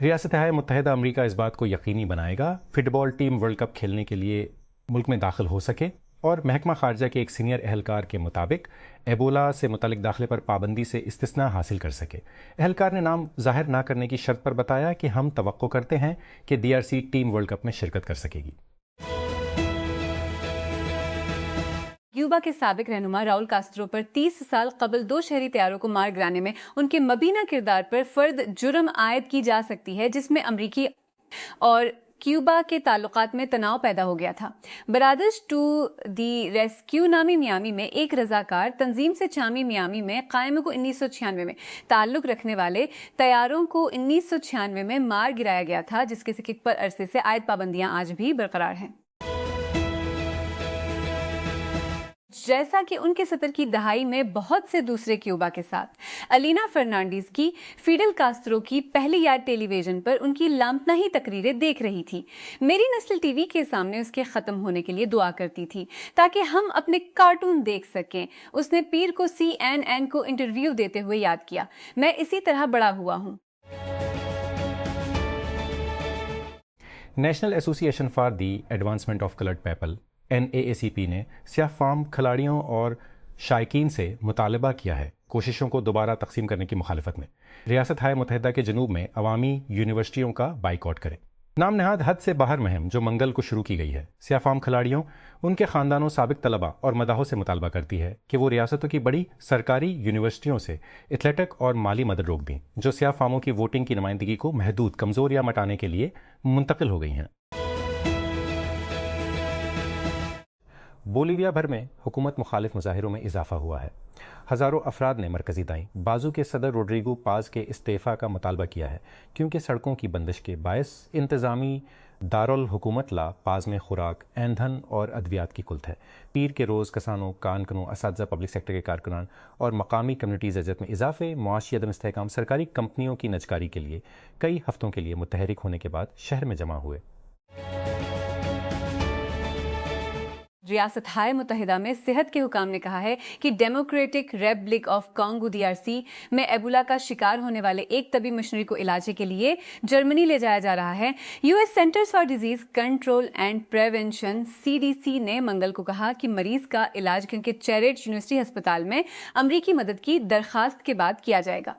ریاستہائے متحدہ امریکہ اس بات کو یقینی بنائے گا فٹ بال ٹیم ورلڈ کپ کھیلنے کے لیے ملک میں داخل ہو سکے، اور محکمہ خارجہ کے ایک سینئر اہلکار کے مطابق ایبولا سے متعلق داخلے پر پابندی سے استثناء حاصل کر سکے۔ اہلکار نے نام ظاہر نہ کرنے کی شرط پر بتایا کہ ہم توقع کرتے ہیں کہ DRC ٹیم ورلڈ کپ میں شرکت کر سکے گی۔ کیوبا کے سابق رہنما راؤل کاسترو پر 30 سال قبل 2 شہری طیاروں کو مار گرانے میں ان کے مبینہ کردار پر فرد جرم عائد کی جا سکتی ہے، جس میں امریکی اور کیوبا کے تعلقات میں تناؤ پیدا ہو گیا تھا۔ برادرز ٹو دی ریسکیو نامی میامی میں ایک رضاکار تنظیم سے چامی میامی میں قائم کو 1996 میں تعلق رکھنے والے طیاروں کو 1996 میں مار گرایا گیا تھا، جس کے سکک پر عرصے سے عائد پابندیاں آج بھی برقرار ہیں۔ جیسا کہ ان کے 70 کی دہائی میں بہت سے دوسرے کیوبا کے ساتھ، الینا فرنانڈیز کی فیڈل کاسترو کی پہلی یاد ٹیلی ویژن پر ان کی لامتناہی تقریریں دیکھ رہی تھی۔ میری نسل ٹی وی کے سامنے اس کے ختم ہونے کے لیے دعا کرتی تھی تاکہ ہم اپنے کارٹون دیکھ سکیں۔ اس نے پیر کو CNN کو انٹرویو دیتے ہوئے یاد کیا، میں اسی طرح بڑا ہوا ہوں۔ نیشنل ایسوسی ایشن for the advancement of coloured people NAACP نے سیاہ فام کھلاڑیوں اور شائقین سے مطالبہ کیا ہے کوششوں کو دوبارہ تقسیم کرنے کی مخالفت میں ریاستہائے متحدہ کے جنوب میں عوامی یونیورسٹیوں کا بائیکاٹ کرے۔ نام نہاد حد سے باہر مہم جو منگل کو شروع کی گئی ہے، سیاہ فام کھلاڑیوں، ان کے خاندانوں، سابق طلباء اور مداحوں سے مطالبہ کرتی ہے کہ وہ ریاستوں کی بڑی سرکاری یونیورسٹیوں سے ایتھلیٹک اور مالی مدد روک دیں جو سیاہ فاموں کی ووٹنگ کی نمائندگی کو محدود، کمزور یا مٹانے کے لیے منتقل ہو گئی ہیں۔ بولیویا بھر میں حکومت مخالف مظاہروں میں اضافہ ہوا ہے۔ ہزاروں افراد نے مرکزی دائیں بازو کے صدر روڈریگو پاز کے استعفیٰ کا مطالبہ کیا ہے کیونکہ سڑکوں کی بندش کے باعث انتظامی دارالحکومت لا پاز میں خوراک، ایندھن اور ادویات کی قلت ہے۔ پیر کے روز کسانوں، کانکنوں، اساتذہ، پبلک سیکٹر کے کارکنان اور مقامی کمیونٹیز اجرت میں اضافے، معاشی عدم استحکام، سرکاری کمپنیوں کی نجکاری کے لیے کئی ہفتوں کے لیے متحرک ہونے کے بعد شہر میں جمع ہوئے۔ ریاستہائے متحدہ میں صحت کے حکام نے کہا ہے کہ democratic republic of Congo DRC میں ایبولا کا شکار ہونے والے ایک طبی مشنری کو علاج کے لیے جرمنی لے جایا جا رہا ہے۔ US centres for disease control and prevention CDC نے منگل کو کہا کہ مریض کا علاج کے چیریٹ یونیورسٹی ہسپتال میں امریکی مدد کی درخواست کے بعد کیا جائے گا۔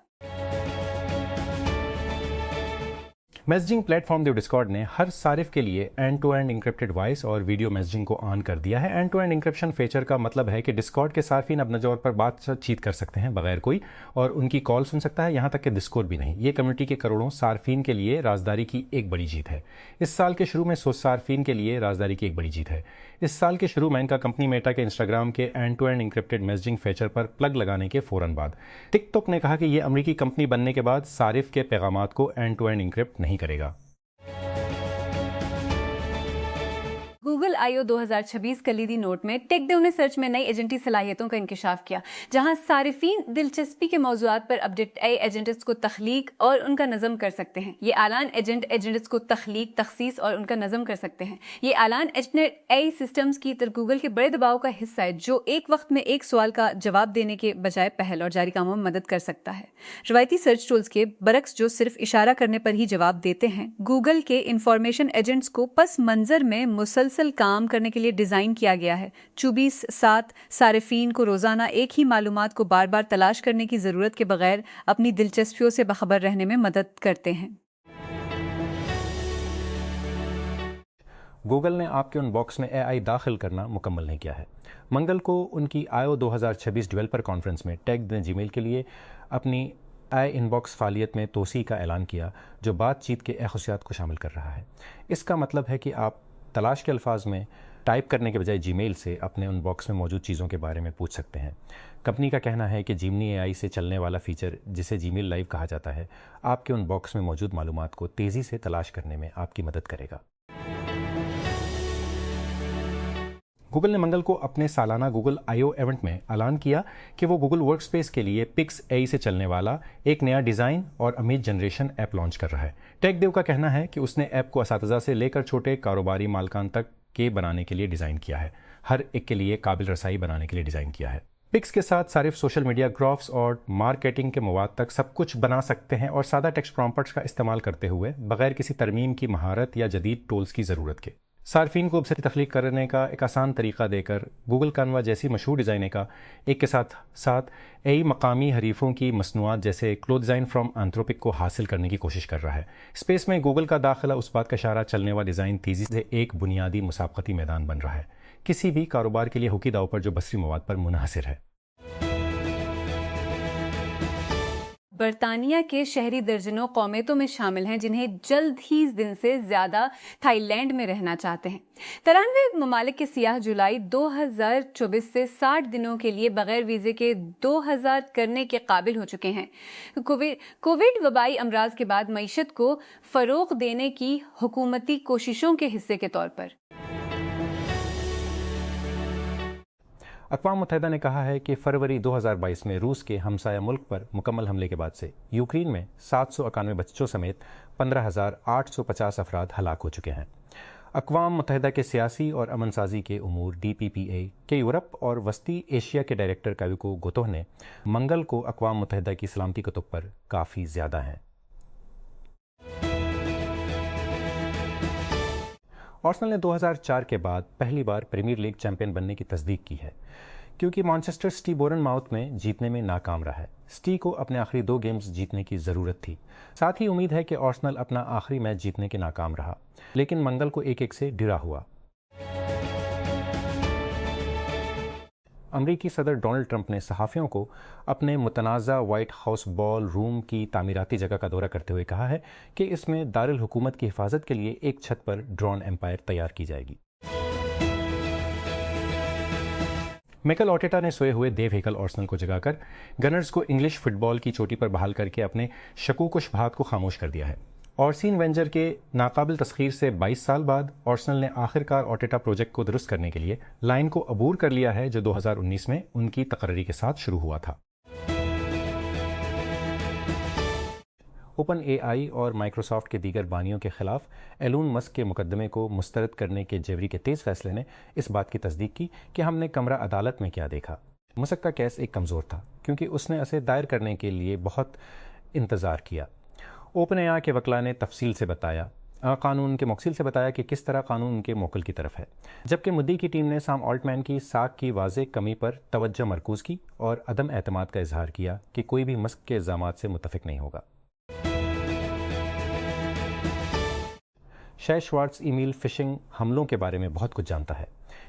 میسجنگ پلیٹ فارم ڈسکارڈ نے ہر صارف کے لیے end to end encrypted voice اور ویڈیو میسجنگ کو آن کر دیا ہے۔ End to end encryption feature کا مطلب ہے کہ ڈسکارڈ کے صارفین اپنے طور پر بات چیت کر سکتے ہیں بغیر کوئی، اور ان کی کال سن سکتا ہے، یہاں تک کہ ڈسکورڈ بھی نہیں۔ یہ کمیونٹی کے کروڑوں صارفین کے لیے رازداری کی ایک بڑی جیت ہے۔ اس سال کے شروع میں صارفین کے لیے رازداری کی ایک بڑی جیت ہے۔ اس سال کے شروع میں ان کا کمپنی میٹا کے انسٹاگرام کے end to end encrypted messaging feature پر پلگ لگانے کے فوراً بعد ٹک ٹاک نے کہا کہ یہ امریکی کمپنی بننے کے بعد صارف کے پیغامات کو اینڈ ٹو اینڈ انکرپٹ نہیں کرے گا۔ گوگل I/O 2026 کلیدی نوٹ میں ٹیک دیو نے سرچ میں نئی ایجنٹی صلاحیتوں کا انکشاف کیا، جہاں صارفین دلچسپی کے موضوعات پر اپڈیٹ ایجنٹس کو تخلیق اور ان کا نظم کر سکتے ہیں۔ یہ اعلان ایجنٹس کو تخلیق، تخصیص اور ان کا نظم کر سکتے ہیں۔ یہ اعلان AI سسٹمز کی گوگل کے بڑے دباؤ کا حصہ ہے، جو ایک وقت میں ایک سوال کا جواب دینے کے بجائے پہل اور جاری کاموں میں مدد کر سکتا ہے۔ روایتی سرچ ٹولز کے برعکس جو صرف اشارہ کرنے پر ہی جواب دیتے ہیں، گوگل کے انفارمیشن ایجنٹس کو پس منظر میں مسلسل کام کرنے کے لیے ڈیزائن کیا گیا ہے۔ 24/7 صارفین کو روزانہ ایک ہی معلومات کو بار بار تلاش کرنے کی ضرورت کے بغیر اپنی دلچسپیوں سے باخبر رہنے میں مدد کرتے ہیں۔ گوگل نے آپ کے ان باکس میں AI داخل کرنا مکمل نہیں کیا ہے۔ منگل کو ان کی I/O 2026 ڈیولپر کانفرنس میں ٹیک نے جی میل کے لیے اپنی ان باکس فعالیت میں توسیع کا اعلان کیا، جو بات چیت کے خصوصیات کو شامل کر رہا ہے۔ اس کا مطلب ہے کہ آپ تلاش کے الفاظ میں ٹائپ کرنے کے بجائے جی میل سے اپنے ان باکس میں موجود چیزوں کے بارے میں پوچھ سکتے ہیں۔ کمپنی کا کہنا ہے کہ جیمنی AI سے چلنے والا فیچر، جسے جی میل لائیو کہا جاتا ہے، آپ کے ان باکس میں موجود معلومات کو تیزی سے تلاش کرنے میں آپ کی مدد کرے گا۔ گوگل نے منگل کو اپنے سالانہ گوگل I/O ایونٹ میں اعلان کیا کہ وہ گوگل ورک سپیس کے لیے پکس AI سے چلنے والا ایک نیا ڈیزائن اور امیج جنریشن ایپ لانچ کر رہا ہے۔ ٹیک دیو کا کہنا ہے کہ اس نے ایپ کو اساتذہ سے لے کر چھوٹے کاروباری مالکان تک کے بنانے کے لیے ڈیزائن کیا ہے، ہر ایک کے لیے قابل رسائی بنانے کے لیے ڈیزائن کیا ہے۔ پکس کے ساتھ صارف سوشل میڈیا گرافس اور مارکیٹنگ کے مواد تک سب کچھ بنا سکتے ہیں اور سادہ ٹیکسٹ پرومپٹس کا استعمال کرتے ہوئے بغیر کسی ترمیم کی مہارت یا جدید ٹولز کی ضرورت کے صارفین کو ویب تخلیق کرنے کا ایک آسان طریقہ دے کر گوگل کانوا جیسی مشہور ڈیزائنر کا ایک کے ساتھ کئی مقامی حریفوں کی مصنوعات جیسے کلو ڈیزائن فرام انتھروپک کو حاصل کرنے کی کوشش کر رہا ہے۔ اسپیس میں گوگل کا داخلہ اس بات کا اشارہ چلنے والا ڈیزائن تیزی سے ایک بنیادی مسابقتی میدان بن رہا ہے، کسی بھی کاروبار کے لیے ہوکی داؤ پر جو بصری مواد پر منحصر ہے۔ برطانیہ کے شہری درجنوں قومیتوں میں شامل ہیں جنہیں جلد ہی دن سے زیادہ تھائی لینڈ میں رہنا چاہتے ہیں۔ 93 ممالک کے سیاح جولائی 2024 سے 60 دنوں کے لیے بغیر ویزے کے 2000 کرنے کے قابل ہو چکے ہیں۔ کووڈ وبائی امراض کے بعد معیشت کو فروغ دینے کی حکومتی کوششوں کے حصے کے طور پر اقوام متحدہ نے کہا ہے کہ فروری 2022 میں روس کے ہمسایہ ملک پر مکمل حملے کے بعد سے یوکرین میں 791 بچوں سمیت 15,850 افراد ہلاک ہو چکے ہیں۔ اقوام متحدہ کے سیاسی اور امن سازی کے امور DPPA کے یورپ اور وسطی ایشیا کے ڈائریکٹر کاویکو گوتوہ نے منگل کو اقوام متحدہ کی سلامتی کتب پر کافی زیادہ ہیں۔ آرسنل نے 2004 کے بعد پہلی بار پریمیئر لیگ چیمپئن بننے کی تصدیق کی ہے، کیونکہ مانچسٹر سٹی بورن ماؤتھ میں جیتنے میں ناکام رہا ہے۔ سٹی کو اپنے آخری 2 گیمز جیتنے کی ضرورت تھی، ساتھ ہی امید ہے کہ آرسنل اپنا آخری میچ جیتنے کے ناکام رہا، لیکن منگل کو 1-1 سے ڈرا ہوا۔ امریکی صدر ڈونلڈ ٹرمپ نے صحافیوں کو اپنے متنازع وائٹ ہاؤس بال روم کی تعمیراتی جگہ کا دورہ کرتے ہوئے کہا ہے کہ اس میں دارالحکومت کی حفاظت کے لیے ایک چھت پر ڈرون امپائر تیار کی جائے گی۔ میکل آرٹیٹا نے سوئے ہوئے دیو ہیکل آرسنل کو جگا کر گنرز کو انگلش فٹ بال کی چوٹی پر بحال کر کے اپنے شکوک و شبہات کو خاموش کر دیا ہے۔ آرسین وینجر کے ناقابل تسخیر سے 22 سال بعد آرسنل نے آخر کار آرٹیٹا پروجیکٹ کو درست کرنے کے لیے لائن کو عبور کر لیا ہے جو 2019 میں ان کی تقرری کے ساتھ شروع ہوا تھا۔ اوپن AI اور مائکروسافٹ کے دیگر بانیوں کے خلاف ایلون مسک کے مقدمے کو مسترد کرنے کے جیوری کے تیز فیصلے نے اس بات کی تصدیق کی کہ ہم نے کمرہ عدالت میں کیا دیکھا۔ مسک کا کیس ایک کمزور تھا کیونکہ اس نے اسے دائر کرنے کے لیے بہت انتظار کیا۔ اوپن AI کے وکلاء نے تفصیل سے بتایا قانون کے موکل سے بتایا کہ کس طرح قانون ان کے موکل کی طرف ہے، جبکہ مدعی کی ٹیم نے سام آلٹمین کی ساکھ کی واضح کمی پر توجہ مرکوز کی اور عدم اعتماد کا اظہار کیا کہ کوئی بھی مسک کے الزامات سے متفق نہیں ہوگا۔ شے شوارٹز ای میل فشنگ حملوں کے بارے میں بہت کچھ جانتا ہے۔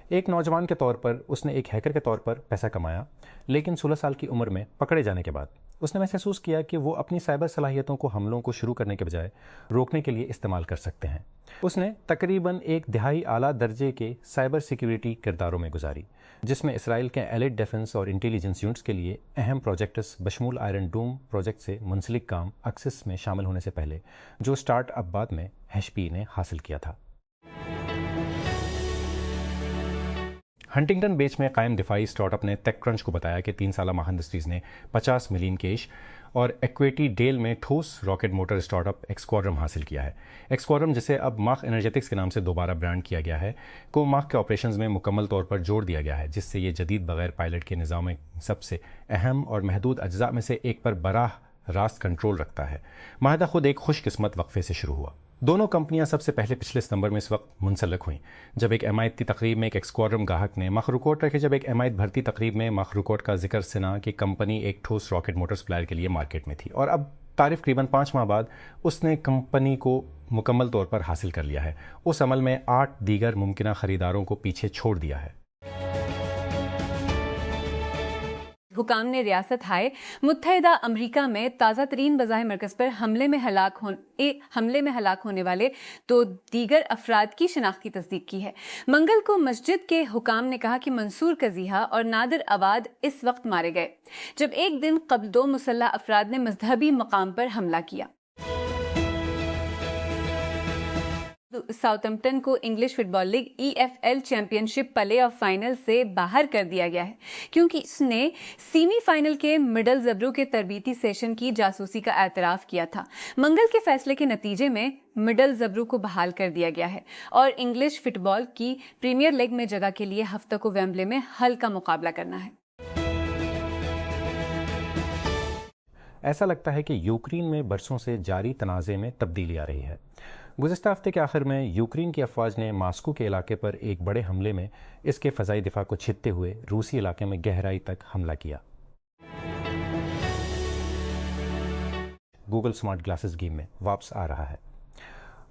ایک نوجوان کے طور پر اس نے ایک ہیکر کے طور پر پیسہ کمایا، لیکن 16 سال کی عمر میں پکڑے جانے کے بعد اس نے محسوس کیا کہ وہ اپنی سائبر صلاحیتوں کو حملوں کو شروع کرنے کے بجائے روکنے کے لیے استعمال کر سکتے ہیں۔ اس نے تقریباً 1/2 اعلیٰ درجے کے سائبر سیکیورٹی کرداروں میں گزاری، جس میں اسرائیل کے ایلیٹ ڈیفنس اور انٹیلیجنس یونٹس کے لیے اہم پروجیکٹس بشمول آئرن ڈوم پروجیکٹ سے منسلک کام ایکسس میں شامل ہونے سے پہلے جو سٹارٹ اپ بعد میں HP نے حاصل کیا تھا۔ ہنٹنگٹن بیچ میں قائم دفاعی اسٹارٹ اپ نے ٹیک کرنچ کو بتایا کہ 3 سالہ ماہ انڈسٹریز نے 50 ملین کیش اور ایکویٹی ڈیل میں ٹھوس راکٹ موٹر اسٹارٹ اپ ایکسکواڈرم حاصل کیا ہے۔ ایکسکواڈرم، جسے اب ماخ انرجیٹکس کے نام سے دوبارہ برانڈ کیا گیا ہے، کو ماخ کے آپریشنز میں مکمل طور پر جوڑ دیا گیا ہے، جس سے یہ جدید بغیر پائلٹ کے نظام میں سب سے اہم اور محدود اجزاء میں سے ایک پر براہ راست کنٹرول رکھتا ہے۔ معاہدہ خود ایک خوش قسمت وقفے سے شروع ہوا۔ دونوں کمپنیاں سب سے پہلے پچھلے ستمبر میں اس وقت منسلک ہوئیں جب ایک حمایتی تقریب میں ایک ایکسکواڈرم گاہک نے مخروکوٹ رکھے جب ایک حمایت بھرتی تقریب میں مخروکوٹ کا ذکر سنا کہ کمپنی ایک ٹھوس راکٹ موٹر سپلائر کے لیے مارکیٹ میں تھی، اور اب تقریباً 5 ماہ بعد اس نے کمپنی کو مکمل طور پر حاصل کر لیا ہے۔ اس عمل میں 8 دیگر ممکنہ خریداروں کو پیچھے چھوڑ دیا ہے۔ حکام نے ریاست ہائے متحدہ امریکہ میں تازہ ترین بظاہر مرکز پر حملے میں ہلاک ہونے والے 2 دیگر افراد کی شناخت کی تصدیق کی ہے۔ منگل کو مسجد کے حکام نے کہا کہ منصور قزیحہ اور نادر عواد اس وقت مارے گئے جب ایک دن قبل 2 مسلح افراد نے مذہبی مقام پر حملہ کیا۔ ساؤتھمپٹن کو English football league EFL championship playoff final سے باہر کر دیا گیا ہے کیونکہ اس نے سیمی فائنل کے مڈل زبرو کے تربیتی سیشن کی جاسوسی کا اعتراف کیا تھا۔ منگل کے فیصلے کے نتیجے میں مڈل زبرو کو بحال کر دیا گیا ہے اور انگلش فٹ بال کی پریمیئر لیگ میں جگہ کے لیے ہفتہ کو ویمبلے میں حل کا مقابلہ کرنا ہے۔ ایسا لگتا ہے کہ یوکرین میں برسوں سے جاری تنازع میں تبدیلی آ رہی ہے۔ گزشتہ ہفتے کے آخر میں یوکرین کی افواج نے ماسکو کے علاقے پر ایک بڑے حملے میں اس کے فضائی دفاع کو چھتتے ہوئے روسی علاقے میں گہرائی تک حملہ کیا۔ گوگل سمارٹ گلاسز گیم میں واپس آ رہا ہے۔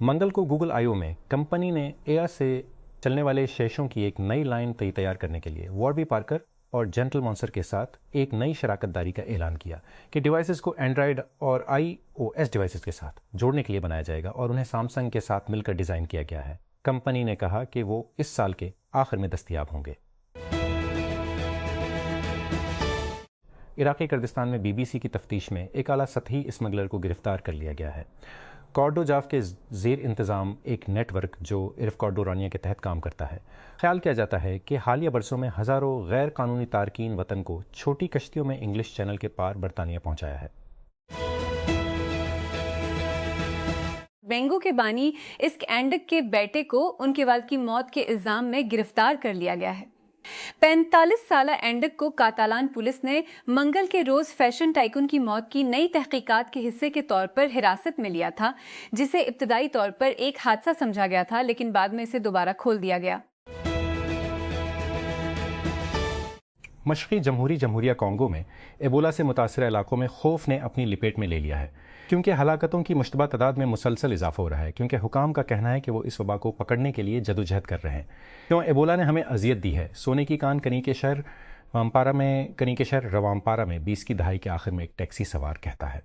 منگل کو گوگل آئیو میں کمپنی نے AR سے چلنے والے شیشوں کی ایک نئی لائن تیار کرنے کے لیے واربی پارکر اور جینٹل مونسر کے ساتھ ایک نئی شراکت داری کا اعلان کیا کہ ڈیوائسز کو اینڈرائیڈ اور iOS ڈیوائسز کے ساتھ جوڑنے کے لیے بنایا جائے گا اور انہیں سامسنگ کے ساتھ مل کر ڈیزائن کیا گیا ہے۔ کمپنی نے کہا کہ وہ اس سال کے آخر میں دستیاب ہوں گے۔ عراقی کردستان میں BBC کی تفتیش میں ایک اعلیٰ سطحی اسمگلر کو گرفتار کر لیا گیا ہے۔ کارڈو جاف کے زیر انتظام ایک نیٹ ورک جو عرف کارڈو رانیہ کے تحت کام کرتا ہے، خیال کیا جاتا ہے کہ حالیہ برسوں میں ہزاروں غیر قانونی تارکین وطن کو چھوٹی کشتیوں میں انگلش چینل کے پار برطانیہ پہنچایا ہے۔ بینگو کے بانی اسک اینڈک کے بیٹے کو ان کے والد کی موت کے الزام میں گرفتار کر لیا گیا ہے۔ 45 سالہ اینڈک کو کاتالان پولیس نے منگل کے روز فیشن ٹائکون کی موت کی نئی تحقیقات کے حصے کے طور پر حراست میں لیا تھا، جسے ابتدائی طور پر ایک حادثہ سمجھا گیا تھا لیکن بعد میں اسے دوبارہ کھول دیا گیا۔ مشرقی جمہوریہ کانگو میں ایبولا سے متاثرہ علاقوں میں خوف نے اپنی لپیٹ میں لے لیا ہے، کیونکہ ہلاکتوں کی مشتبہ تعداد میں مسلسل اضافہ ہو رہا ہے، کیونکہ حکام کا کہنا ہے کہ وہ اس وبا کو پکڑنے کے لیے جدوجہد کر رہے ہیں۔ کیوں ایبولا نے ہمیں اذیت دی ہے؟ سونے کی کان کنی کے شہر روامپارا میں 20 کی دہائی کے آخر میں ایک ٹیکسی سوار کہتا ہے۔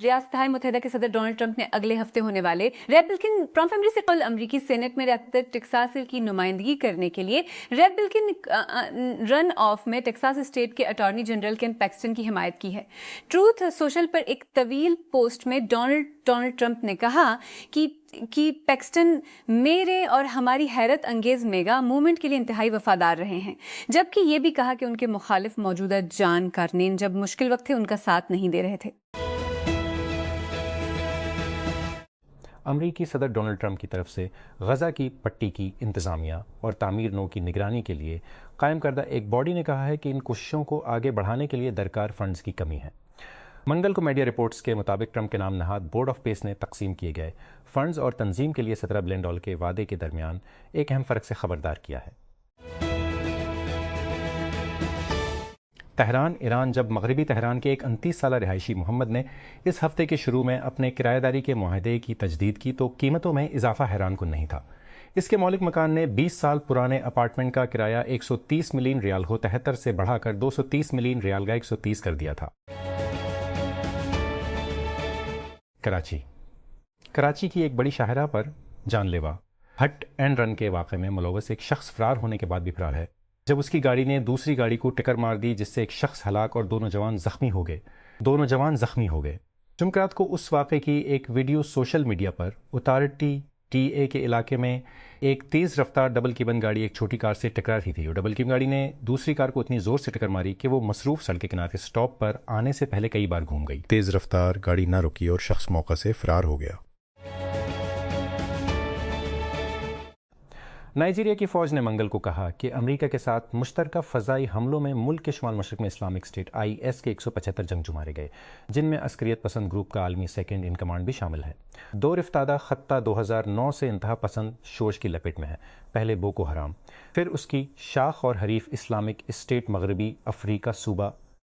ریاستہائے متحدہ کے صدر ڈونلڈ ٹرمپ نے اگلے ہفتے ہونے والے ریپبلکن پرائم فیملی سے قبل امریکی سینٹ میں ریاست ٹیکساس کی نمائندگی کرنے کے لیے ریپبلکن رن آف میں ٹیکساس اسٹیٹ کے اٹارنی جنرل کین پیکسٹن کی حمایت کی ہے۔ ٹروتھ سوشل پر ایک طویل پوسٹ میں ڈونلڈ ٹرمپ نے کہا کہ پیکسٹن میرے اور ہماری حیرت انگیز میگا موومنٹ کے لیے انتہائی وفادار رہے ہیں، جبکہ یہ بھی کہا کہ ان کے مخالف موجودہ جان کارنین جب مشکل وقت تھے ان کا ساتھ نہیں دے رہے تھے۔ امریکی صدر ڈونلڈ ٹرمپ کی طرف سے غزہ کی پٹی کی انتظامیہ اور تعمیر نو کی نگرانی کے لیے قائم کردہ ایک باڈی نے کہا ہے کہ ان کوششوں کو آگے بڑھانے کے لیے درکار فنڈز کی کمی ہے۔ منگل کو میڈیا رپورٹس کے مطابق ٹرمپ کے نام نہاد بورڈ آف پیس نے تقسیم کیے گئے فنڈز اور تنظیم کے لیے $17 بلین کے وعدے کے درمیان ایک اہم فرق سے خبردار کیا ہے۔ تہران، ایران۔ جب مغربی تہران کے ایک 29 سالہ رہائشی محمد نے اس ہفتے کے شروع میں اپنے کرایہ داری کے معاہدے کی تجدید کی تو قیمتوں میں اضافہ حیران کن نہیں تھا۔ اس کے مالک مکان نے 20 سال پرانے اپارٹمنٹ کا کرایہ 130 ملین ریال کو 73 سے بڑھا کر 230 ملین ریال کا 130 کر دیا تھا۔ کراچی کی ایک بڑی شاہراہ پر جان لیوا ہٹ اینڈ رن کے واقعے میں ملوث ایک شخص فرار ہونے کے بعد بھی فرار ہے، جب اس کی گاڑی نے دوسری گاڑی کو ٹکر مار دی جس سے ایک شخص ہلاک اور دو نوجوان زخمی ہو گئے۔ جمعرات کو اس واقعے کی ایک ویڈیو سوشل میڈیا پر اتھارٹی TA کے علاقے میں ایک تیز رفتار ڈبل کیبن گاڑی ایک چھوٹی کار سے ٹکرا رہی تھی اور ڈبل کیبن گاڑی نے دوسری کار کو اتنی زور سے ٹکر ماری کہ وہ مصروف سڑک کے کنارے سٹاپ پر آنے سے پہلے کئی بار گھوم گئی۔ تیز رفتار گاڑی نہ رکی اور شخص موقع سے فرار ہو گیا۔ نائجیریا کی فوج نے منگل کو کہا کہ امریکہ کے ساتھ مشترکہ فضائی حملوں میں ملک کے شمال مشرق میں اسلامک اسٹیٹ IS کے 175 جنگجو مارے گئے، جن میں عسکریت پسند گروپ کا عالمی سیکنڈ ان کمانڈ بھی شامل ہے۔ دور افتادہ خطہ 2009 سے انتہا پسند شورش کی لپیٹ میں ہے، پہلے بوکو حرام، پھر اس کی شاخ اور حریف اسلامک اسٹیٹ مغربی افریقہ صوبہ